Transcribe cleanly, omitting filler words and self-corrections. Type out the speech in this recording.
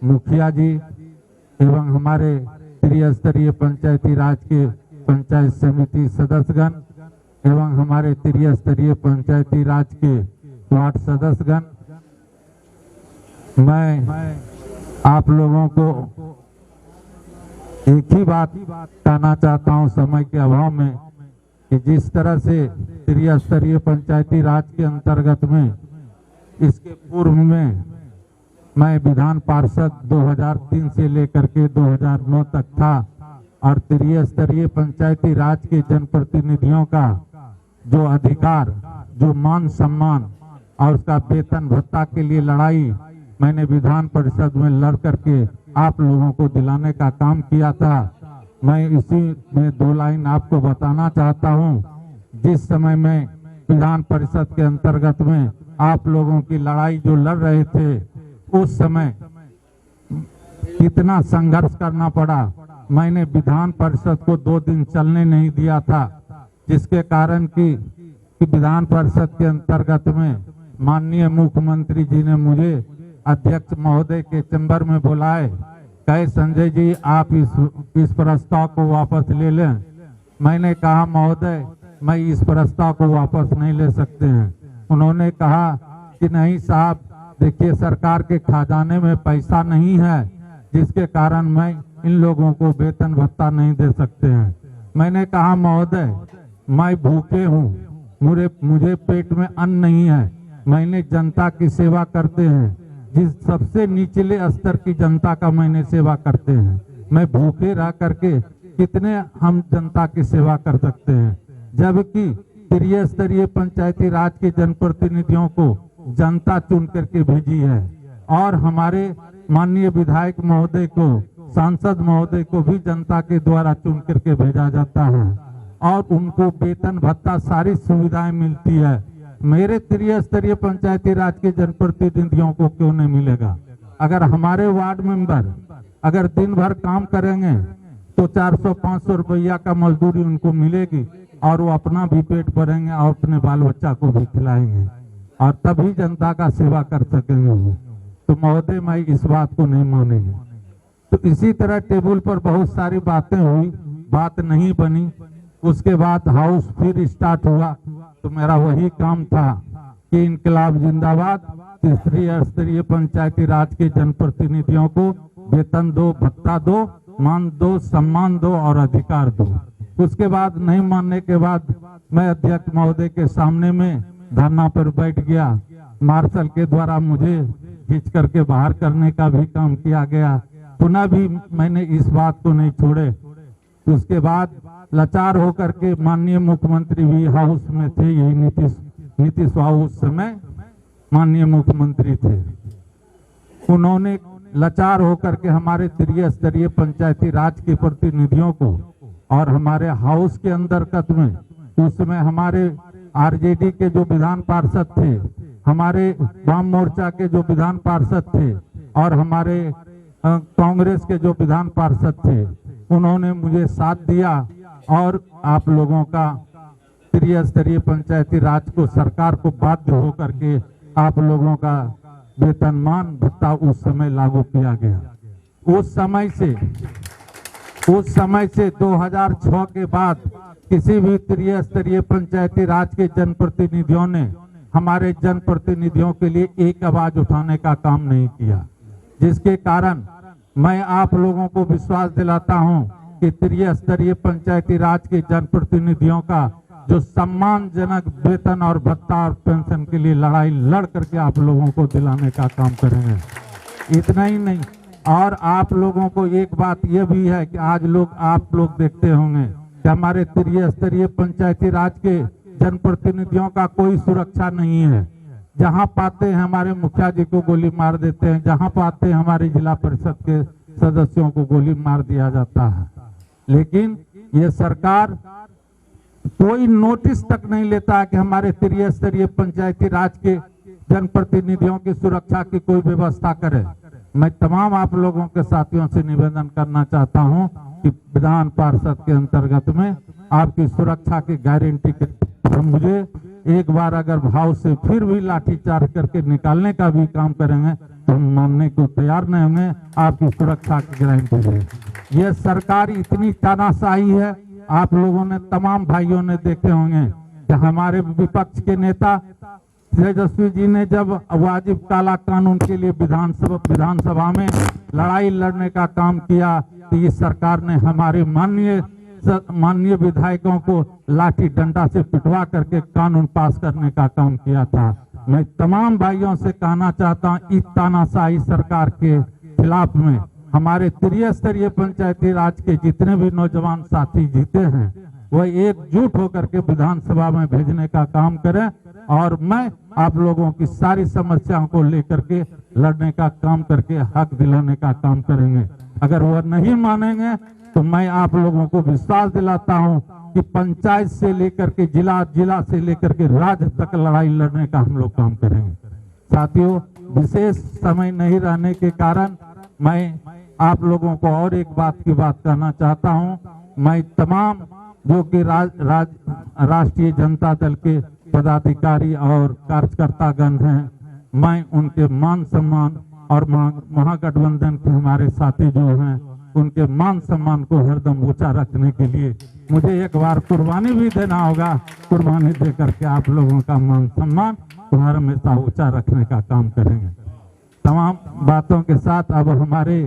मुखिया जी एवं हमारे त्रिस्तरीय पंचायती राज के पंचायत समिति सदस्यगण एवं हमारे त्रिस्तरीय पंचायती राज के वार्ड सदस्यगण, मैं आप लोगों को एक ही बात कहना चाहता हूं समय के अभाव में कि जिस तरह से त्रिस्तरीय पंचायती राज के अंतर्गत में इसके पूर्व में मैं विधान पार्षद 2003 से लेकर के 2009 तक था और त्रिस्तरीय पंचायती राज के जनप्रतिनिधियों का जो अधिकार, जो मान सम्मान और उसका वेतन भत्ता के लिए लड़ाई मैंने विधान परिषद में लड़ करके आप लोगों को दिलाने का काम किया था। मैं इसी में 2 लाइन आपको बताना चाहता हूं। जिस समय में विधान परिषद के अंतर्गत में आप लोगों की लड़ाई जो लड़ रहे थे, उस समय कितना संघर्ष करना पड़ा। मैंने विधान परिषद को 2 दिन चलने नहीं दिया था, जिसके कारण कि विधान परिषद के अंतर्गत में माननीय मुख्यमंत्री जी ने मुझे अध्यक्ष महोदय के चैम्बर में बुलाए, कहे संजय जी आप इस प्रस्ताव को वापस ले लें। मैंने कहा महोदय मैं इस प्रस्ताव को वापस नहीं ले सकते हैं। उन्होंने कहा कि नहीं साहब, देखिए सरकार के खजाने में पैसा नहीं है, जिसके कारण मैं इन लोगों को वेतन भत्ता नहीं दे सकते हैं। मैंने कहा महोदय मैं भूखे हूँ, मुझे पेट में अन्न नहीं है, मैंने जनता की सेवा करते हैं, जिस सबसे निचले स्तर की जनता का मैंने सेवा करते हैं। मैं भूखे रह करके कितने हम जनता की सेवा कर सकते हैं, जबकि त्रिस्तरीय पंचायती राज के जनप्रतिनिधियों को जनता चुन करके भेजी है और हमारे माननीय विधायक महोदय को, सांसद महोदय को भी जनता के द्वारा चुन करके भेजा जाता है और उनको वेतन भत्ता सारी सुविधाएं मिलती है। मेरे त्रिस्तरीय पंचायती राज के जनप्रतिनिधियों को क्यों नहीं मिलेगा? अगर हमारे वार्ड मेंबर अगर दिन भर काम करेंगे तो 400-500 रुपया का मजदूरी उनको मिलेगी और वो अपना भी पेट भरेंगे और अपने बाल बच्चा को भी खिलाएंगे और तभी जनता का सेवा कर सकेंगे वो। तो महोदय मैं इस बात को नहीं मानेंगे। तो इसी तरह टेबल पर बहुत सारी बातें हुई, बात नहीं बनी। उसके बाद हाउस फिर स्टार्ट हुआ तो मेरा वही काम था कि इनकलाब जिंदाबाद, त्रिस्तरीय पंचायती राज के जनप्रतिनिधियों को वेतन दो, भत्ता दो, मान दो, सम्मान दो और अधिकार दो। उसके बाद नहीं मानने के बाद मैं अध्यक्ष महोदय के सामने में धरना पर बैठ गया। मार्शल के द्वारा मुझे खींच करके बाहर करने का भी काम किया गया। पुनः भी मैंने इस बात को नहीं छोड़े। उसके बाद लाचार होकर के माननीय मुख्यमंत्री भी हाउस में थे, यही नीतीश बाबू उस समय माननीय मुख्यमंत्री थे। उन्होंने लाचार होकर के हमारे त्रिस्तरीय पंचायती राज के प्रतिनिधियों को और हमारे हाउस के अंतर्गत में उस समय हमारे आरजेडी के जो विधान पार्षद थे, हमारे वाम मोर्चा के जो विधान पार्षद थे और हमारे कांग्रेस के जो विधान पार्षद थे, उन्होंने मुझे साथ दिया और आप लोगों का त्रिस्तरीय पंचायती राज को सरकार को बाध्य होकर के आप लोगों का वेतनमान भत्ता उस समय लागू किया गया। उस समय से 2006 के बाद किसी भी त्रिस्तरीय पंचायती राज के जनप्रतिनिधियों ने हमारे जनप्रतिनिधियों के लिए एक आवाज उठाने का काम नहीं किया, जिसके कारण मैं आप लोगों को विश्वास दिलाता हूं कि त्रिस्तरीय पंचायती राज के जनप्रतिनिधियों का जो सम्मानजनक वेतन और भत्ता और पेंशन के लिए लड़ाई लड़ करके आप लोगों को दिलाने का काम करेंगे। इतना ही नहीं, और आप लोगों को एक बात यह भी है कि आज आप लोग देखते होंगे कि हमारे त्रिस्तरीय पंचायती राज के जनप्रतिनिधियों का कोई सुरक्षा नहीं है। जहां पाते हैं हमारे मुखिया जी को गोली मार देते हैं, जहां पाते हैं हमारे जिला परिषद के सदस्यों को गोली मार दिया जाता है। लेकिन ये सरकार कोई नोटिस तक नहीं लेता कि हमारे त्रिस्तरीय पंचायती राज के जनप्रतिनिधियों की सुरक्षा की कोई व्यवस्था करे। मैं तमाम आप लोगों के साथियों से निवेदन करना चाहता हूं कि विधान पार्षद के अंतर्गत में आपकी सुरक्षा की गारंटी के मुझे एक बार अगर भाव से फिर भी लाठीचार्ज करके निकालने का भी काम करेंगे तो हम मानने को तैयार नहीं होंगे। आपकी सुरक्षा की गारंटी है। ये सरकार इतनी तानाशाही है, आप लोगों ने, तमाम भाइयों ने देखे होंगे कि हमारे विपक्ष के नेता तेजस्वी जी ने जब वाजिब काला कानून के लिए विधानसभा में लड़ाई लड़ने का काम किया, तो इस सरकार ने हमारे माननीय विधायकों को लाठी डंडा से पिटवा करके कानून पास करने का काम किया था। मैं तमाम भाइयों से कहना चाहता हूं, इस तानाशाही सरकार के खिलाफ में हमारे त्रिस्तरीय पंचायती राज के जितने भी नौजवान साथी जीते हैं, वो एकजुट होकर के विधानसभा में भेजने का काम करें और मैं आप लोगों की सारी समस्याओं को लेकर के लड़ने का काम करके हक दिलाने का काम करेंगे। अगर वह नहीं मानेंगे तो मैं आप लोगों को विश्वास दिलाता हूं कि पंचायत से लेकर के जिला से लेकर के राज्य तक लड़ाई लड़ने का हम लोग काम करेंगे। साथियों, विशेष समय नहीं रहने के कारण मैं आप लोगों को और एक बात कहना चाहता हूं। मैं तमाम जो कि राष्ट्रीय जनता दल के पदाधिकारी और कार्यकर्तागण हैं, मैं उनके मान सम्मान और महागठबंधन के हमारे साथी जो हैं, उनके मान सम्मान को हरदम ऊंचा रखने के लिए मुझे एक बार कुर्बानी भी देना होगा। कुर्बानी दे करके आप लोगों का मान सम्मान हमेशा ऊंचा रखने का काम करेंगे। तमाम बातों के साथ अब हमारे